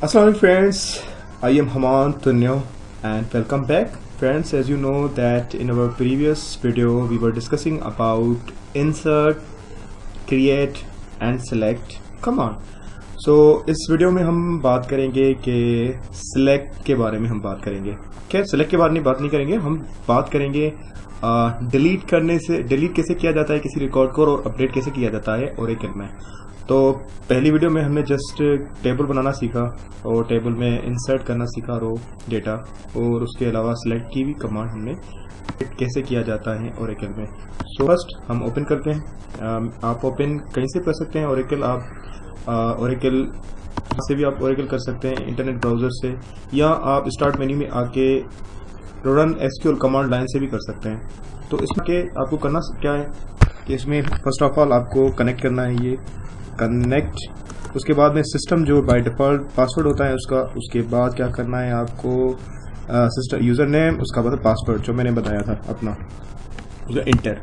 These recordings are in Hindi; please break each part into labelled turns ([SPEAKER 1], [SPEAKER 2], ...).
[SPEAKER 1] Assalamualaikum friends, I am Haman Tunyo and welcome back. Friends, as you know that in our previous video we were discussing about insert, create and select command. So इस वीडियो में हम बात करेंगे कि select के बारे में हम बात करेंगे। क्या select के बारे में बात नहीं करेंगे, हम बात करेंगे डिलीट करने से, डिलीट कैसे किया जाता है किसी रिकॉर्ड को और अपडेट कैसे किया जाता है ओरेकल में। तो पहली वीडियो में हमने जस्ट टेबल बनाना सीखा और टेबल में इंसर्ट करना सीखा रो डेटा, और उसके अलावा सेलेक्ट की भी कमांड हमने कैसे किया जाता है ओरेकल में। सो फर्स्ट हम ओपन करते हैं। आप ओपन कहीं से कर सकते हैं ओरेकल, आप ओरेकल से भी आप ओरेकल कर सकते हैं इंटरनेट ब्राउजर से, या आप स्टार्ट मेन्यू में आके रन एसक्यूएल कमांड लाइन से भी कर सकते हैं। तो इसमें के आपको करना क्या है कि इसमें फर्स्ट ऑफ ऑल आपको कनेक्ट करना है, ये कनेक्ट। उसके बाद में सिस्टम जो बाय डिफॉल्ट पासवर्ड होता है उसका, उसके बाद क्या करना है आपको सिस्टम यूजर नेम, उसका बाद पासवर्ड जो मैंने बताया था अपना, उसका इंटर।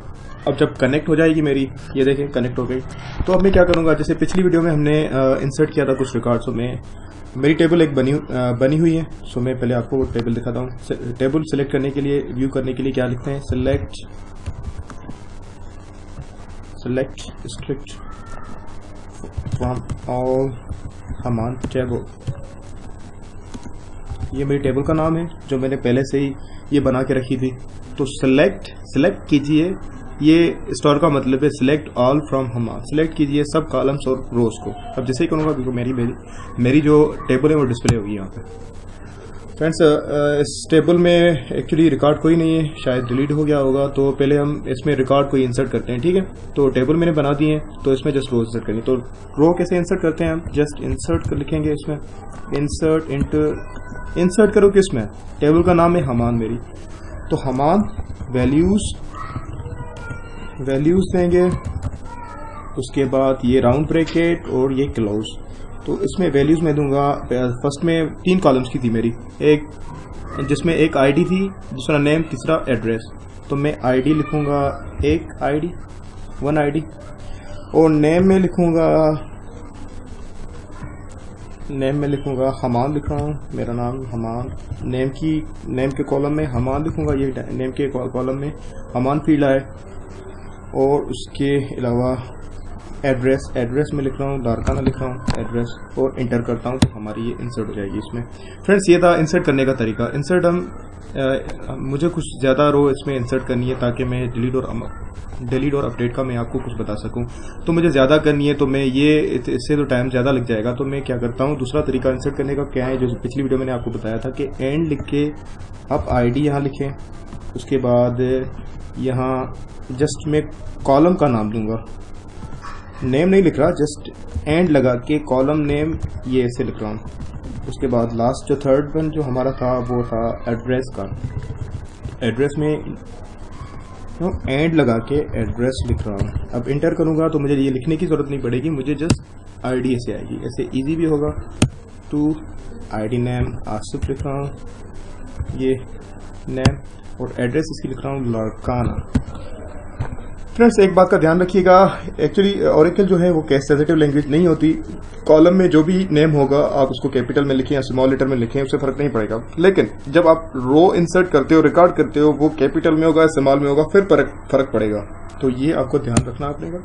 [SPEAKER 1] अब जब कनेक्ट हो जाएगी मेरी, ये देखें कनेक्ट हो गई, तो अब मैं क्या करूँगा, जैसे पिछली वीडियो में हमने इंसर्ट किया था कुछ रिकॉर्ड्स में, मेरी टेबल एक बनी हुई है। सो मैं पहले आपको वो टेबल दिखाता हूँ। टेबल सेलेक्ट करने के लिए, व्यू करने के लिए क्या लिखते हैं, सेलेक्ट स्ट्रिक्ट फ्रॉम ऑल हमान टेबल। ये मेरी टेबल का नाम है जो मैंने पहले से ही ये बना के रखी थी। तो सेलेक्ट कीजिए, ये स्टोर का मतलब है सिलेक्ट ऑल फ्रॉम हमान, सेलेक्ट कीजिए सब कॉलम्स और रोज को। अब जैसे ही करूँगा क्योंकि मेरी जो टेबल है वो डिस्प्ले होगी यहाँ पे। फ्रेंड्स, इस टेबल में एक्चुअली रिकॉर्ड कोई नहीं है, शायद डिलीट हो गया होगा, तो पहले हम इसमें रिकॉर्ड को इंसर्ट करते हैं। ठीक है, तो टेबल मैंने बना दी है, तो इसमें जस्ट रो इंसर्ट करेंगे। तो रो कैसे इंसर्ट करते हैं हम, जस्ट इंसर्ट कर लिखेंगे इसमें, इंसर्ट इंटर, इंसर्ट करो किसमें, टेबल का नाम है हमान मेरी, तो हमान वैल्यूज देंगे। उसके बाद ये राउंड ब्रैकेट और ये क्लोज। तो इसमें वैल्यूज में दूंगा, फर्स्ट में 3 कॉलम्स की थी मेरी, एक जिसमें एक आईडी थी, दूसरा नेम, तीसरा एड्रेस। तो मैं आईडी लिखूंगा, एक आईडी, 1 आईडी, और नेम में लिखूंगा हमान, लिख रहा हूँ मेरा नाम हमान। नेम के कॉलम में हमान लिखूंगा, ये नेम के कॉलम में हमान फील्ड आए। और उसके अलावा एड्रेस में लिख रहा हूँ, लारकाना लिख रहा हूँ एड्रेस, और इंटर करता हूँ, तो हमारी ये इंसर्ट हो जाएगी इसमें। फ्रेंड्स, ये था इंसर्ट करने का तरीका। इंसर्ट मुझे कुछ ज़्यादा रो इसमें इंसर्ट करनी है ताकि मैं डिलीट और अपडेट का मैं आपको कुछ बता सकूं। तो मुझे ज़्यादा करनी है, तो मैं ये इससे तो टाइम ज़्यादा लग जाएगा। तो मैं क्या करता हूँ, दूसरा तरीका इंसर्ट करने का क्या है, जो पिछली वीडियो मैंने आपको बताया था कि एंड लिख के आप आईडी यहाँ लिखें, उसके बाद यहाँ जस्ट मैं कॉलम का नाम दूंगा, नेम नहीं लिख रहा, जस्ट एंड लगा के कॉलम नेम ये ऐसे लिख रहा हूँ। उसके बाद लास्ट जो थर्ड वन जो हमारा था वो था एड्रेस का, एड्रेस में एंड लगा के एड्रेस लिख रहा हूँ। अब इंटर करूँगा तो मुझे ये लिखने की जरूरत नहीं पड़ेगी, मुझे जस्ट आईडी ऐसे आएगी, ऐसे इजी भी होगा। टू आईडी नेम आसिफ लिख रहा हूँ, ये नेम, और एड्रेस इसकी लिख रहा हूँ लारकाना। फ्रेंड्स, एक बात का ध्यान रखिएगा, एक्चुअली ओरेकल जो है वो केस सेंसिटिव लैंग्वेज नहीं होती। कॉलम में जो भी नेम होगा आप उसको कैपिटल में लिखें या स्मॉल लेटर में लिखें, उससे फर्क नहीं पड़ेगा। लेकिन जब आप रो इंसर्ट करते हो, रिकॉर्ड करते हो, वो कैपिटल में होगा स्मॉल में होगा, फिर फर्क पड़ेगा। तो ये आपको ध्यान रखना पड़ेगा।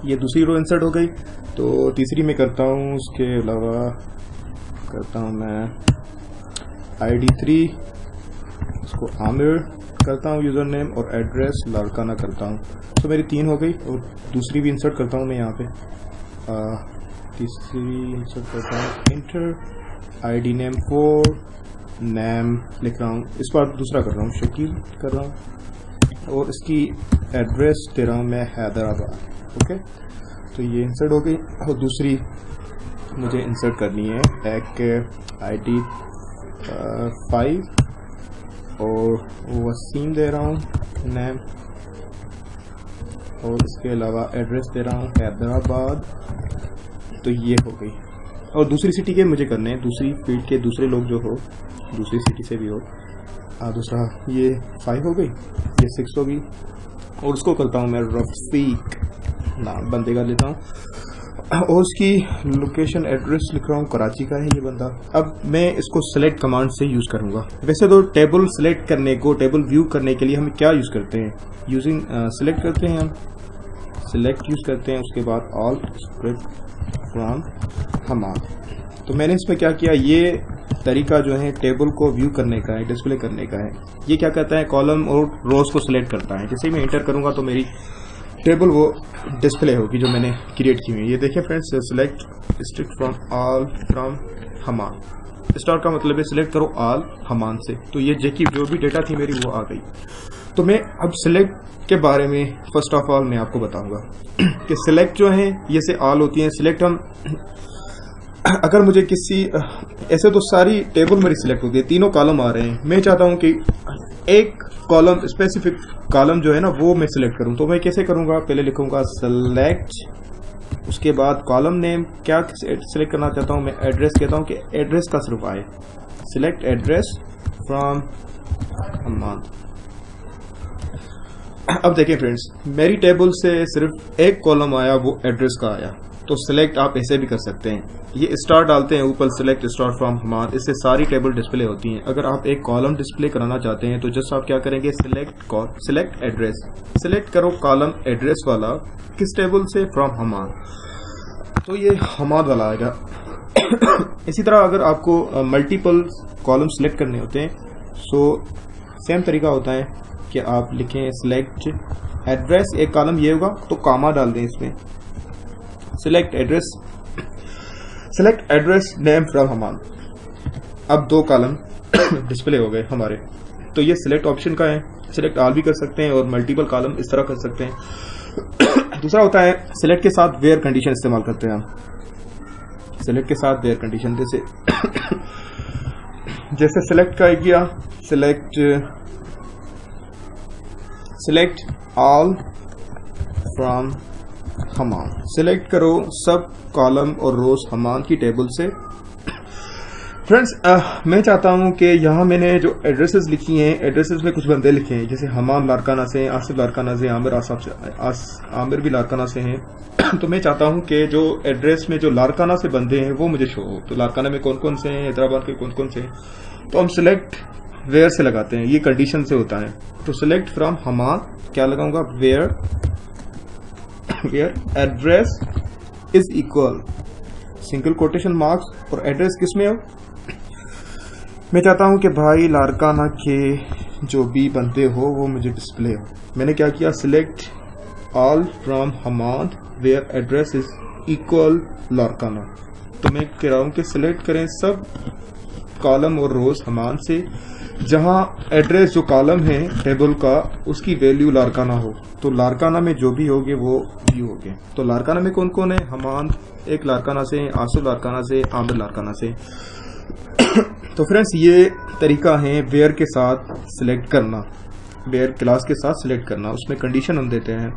[SPEAKER 1] ये दूसरी रो इंसर्ट हो गई, तो तीसरी में करता हूँ। उसके अलावा करता हूँ मैं ID3, इसको आमिर करता हूँ यूजर नेम, और एड्रेस लारकाना करता हूँ। तो मेरी 3 हो गई, और दूसरी भी इंसर्ट करता हूँ मैं यहाँ पे, तीसरी इंसर्ट करता हूँ, इंटर आईडी नेम 4, नेम लिख रहा हूँ, इस बार दूसरा कर रहा हूँ, शकील कर रहा हूँ, और इसकी एड्रेस दे रहा हूँ मैं हैदराबाद। ओके, तो ये इंसर्ट हो गई। और दूसरी मुझे इंसर्ट करनी है एक ID 5, और वसीम दे रहा हूँ नेम, और इसके अलावा एड्रेस दे रहा हूँ हैदराबाद। तो ये हो गई। और दूसरी सिटी के मुझे करने हैं, दूसरी फील्ड के दूसरे लोग जो हो, दूसरी सिटी से भी हो। दूसरा ये 5 हो गई, ये 6 हो गई, और उसको करता हूँ मैं रफीक नाम बंदे का लेता हूँ। और उसकी लोकेशन एड्रेस लिख रहा हूँ, कराची का है ये बंदा। अब मैं इसको सेलेक्ट कमांड से यूज करूंगा। वैसे तो टेबल सेलेक्ट करने को, टेबल व्यू करने के लिए हम क्या यूज करते हैं, यूजिंग सेलेक्ट करते हैं, हम सेलेक्ट यूज करते हैं, उसके बाद ऑल स्क्रिप्ट फ्रॉम हमाद। तो मैंने इसमें क्या किया, ये तरीका जो है टेबल को व्यू करने का है, डिस्प्ले करने का है। ये क्या करता है, कॉलम और रोज को सिलेक्ट करता है। जैसे ही मैं एंटर करूंगा तो मेरी टेबल वो डिस्प्ले होगी जो मैंने क्रिएट की हुई है। ये देखिए friends, select strict from all from हमान। स्टार का मतलब है सिलेक्ट करो ऑल हमान से। तो ये जेकी जो भी डेटा थी मेरी वो आ गई। तो मैं अब सिलेक्ट के बारे में फर्स्ट ऑफ ऑल मैं आपको बताऊंगा कि सिलेक्ट जो है ये से ऑल होती है। सिलेक्ट हम अगर मुझे किसी, ऐसे तो सारी टेबल मेरी सिलेक्ट होती है, तीनों कॉलम आ रहे हैं, मैं चाहता हूं कि एक कॉलम, स्पेसिफिक कॉलम जो है ना वो मैं सिलेक्ट करूं। तो मैं कैसे करूंगा, पहले लिखूंगा सेलेक्ट, उसके बाद कॉलम नेम क्या सिलेक्ट करना चाहता हूं मैं, एड्रेस कहता हूं कि एड्रेस का सिर्फ आए, सिलेक्ट एड्रेस फ्रॉम हमान। अब देखिए फ्रेंड्स, मेरी टेबल से सिर्फ एक कॉलम आया, वो एड्रेस का आया। तो सिलेक्ट आप ऐसे भी कर सकते हैं, ये स्टार डालते हैं ऊपर, सिलेक्ट स्टार फ्रॉम हमान, इससे सारी टेबल डिस्प्ले होती हैं। अगर आप एक कॉलम डिस्प्ले कराना चाहते हैं तो जस्ट आप क्या करेंगे, सिलेक्ट एड्रेस, सिलेक्ट करो कॉलम एड्रेस वाला, किस टेबल से, फ्रॉम हमान, तो ये हमाद वाला आएगा। इसी तरह अगर आपको मल्टीपल कॉलम सिलेक्ट करने होते हैं सो सेम तरीका होता है कि आप लिखें सिलेक्ट एड्रेस, एक कॉलम ये होगा तो कामा डाल दें इसमें, सिलेक्ट एड्रेस नेम फ्रॉम हमान। अब दो कॉलम डिस्प्ले हो गए हमारे। तो ये सिलेक्ट ऑप्शन का है, सिलेक्ट ऑल भी कर सकते हैं और मल्टीपल कॉलम इस तरह कर सकते हैं। दूसरा होता है सिलेक्ट के साथ वेयर कंडीशन इस्तेमाल करते हैं हम, सिलेक्ट के साथ वेयर कंडीशन, जैसे सिलेक्ट का किया, सिलेक्ट ऑल फ्रॉम हमान, सिलेक्ट करो सब कॉलम और रोज हमान की टेबल से। फ्रेंड्स, मैं चाहता हूं कि यहां मैंने जो एड्रेसेस लिखी हैं, एड्रेसेस में कुछ बंदे लिखे हैं, जैसे हमान लारकाना से, आसिफ लारकाना से, आमिर भी लारकाना से हैं। तो मैं चाहता हूं कि जो एड्रेस में जो लारकाना से बंदे हैं वो मुझे शो हो। तो लारकाना में कौन कौन से हैं, हैदराबाद के कौन कौन से हैं, तो हम सिलेक्ट वेयर से लगाते हैं, ये कंडीशन से होता है। तो सिलेक्ट फ्रॉम हमान क्या लगाऊंगा, where address is equal single quotation marks, और एड्रेस किसमें हो, मैं चाहता हूं कि भाई लारकाना के जो भी बंदे हो वो मुझे डिस्प्ले हो। मैंने क्या किया, सिलेक्ट ऑल फ्रॉम हमान where address is equal Larkana. तो मैं कह रहा हूं कि सिलेक्ट करें सब कॉलम और रोज हमान से जहां एड्रेस जो कॉलम है टेबल का उसकी वैल्यू लारकाना हो। तो लारकाना में जो भी होगे वो व्यू होगे। तो लारकाना में कौन कौन है, हमान एक लारकाना से, आसिफ लारकाना से, आमिर लारकाना से। तो फ्रेंड्स, ये तरीका है वेयर के साथ सिलेक्ट करना, वेयर क्लास के साथ सिलेक्ट करना। उसमें कंडीशन हम देते हैं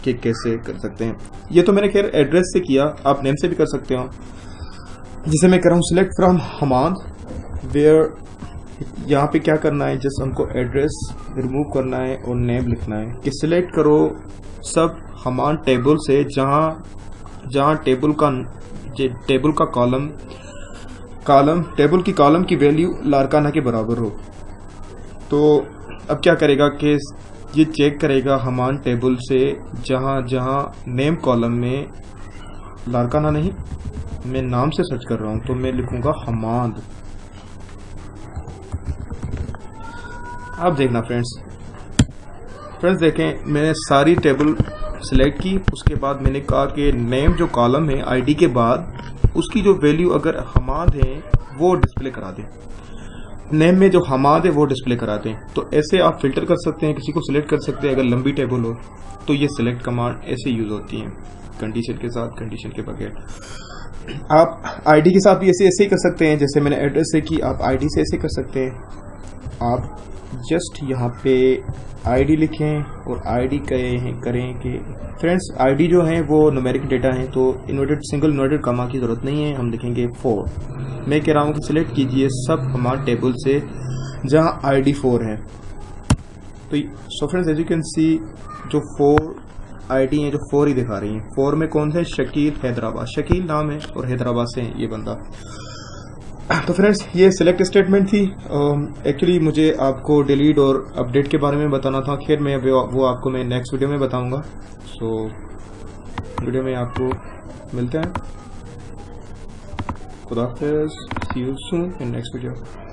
[SPEAKER 1] कि कैसे कर सकते हैं। ये तो मैंने खैर एड्रेस से किया, आप नेम से भी कर सकते हो। जिसे मैं कर रहा हूँ सिलेक्ट फ्रॉम हमान वेयर, यहाँ पे क्या करना है, जस्ट हमको एड्रेस रिमूव करना है और नेम लिखना है कि सिलेक्ट करो सब हमान टेबल से जहाँ टेबल का कॉलम टेबल की कॉलम की वैल्यू लारकाना के बराबर हो। तो अब क्या करेगा कि ये चेक करेगा हमान टेबल से जहाँ नेम कॉलम में लारकाना नहीं, मैं नाम से सर्च कर रहा हूँ तो मैं लिखूंगा हमाद। अब देखना फ्रेंड्स देखें, मैंने सारी टेबल सिलेक्ट की, उसके बाद मैंने कहा कि नेम जो कॉलम है आईडी के बाद उसकी जो वैल्यू अगर हमाद है वो डिस्प्ले करा दें, नेम में जो हमाद है वो डिस्प्ले करा दें। तो ऐसे आप फिल्टर कर सकते हैं, किसी को सिलेक्ट कर सकते हैं अगर लंबी टेबल हो। तो ये सिलेक्ट कमांड ऐसे यूज होती है, कंडीशन के साथ, कंडीशन के बगैर। आप आईडी के साथ भी ऐसे ही कर सकते हैं, जैसे मैंने एड्रेस से की, आप आईडी से ऐसे कर सकते हैं। आप जस्ट यहाँ पे आईडी लिखें और आईडी करें कि फ्रेंड्स आईडी जो है वो न्यूमेरिक डेटा है, तो इन्वर्टेड सिंगल इन्वर्टेड कॉमा की जरूरत नहीं है, हम लिखेंगे 4। मैं कह रहा हूँ कि सिलेक्ट कीजिए सब हमारे टेबल से जहाँ आईडी 4 है। तो so friends as you can see जो 4 आईडी हैं जो 4 ही दिखा रही हैं। 4 में कौन से? शकील हैदराबाद, शकील नाम है और हैदराबाद से है ये बंदा। तो फ्रेंड्स ये सिलेक्ट स्टेटमेंट थी। एक्चुअली मुझे आपको डिलीट और अपडेट के बारे में बताना था, खैर मैं वो आपको मैं नेक्स्ट वीडियो में बताऊंगा। सो वीडियो में आपको मिलते हैं। खुदा हाफिज़, see you soon in next video.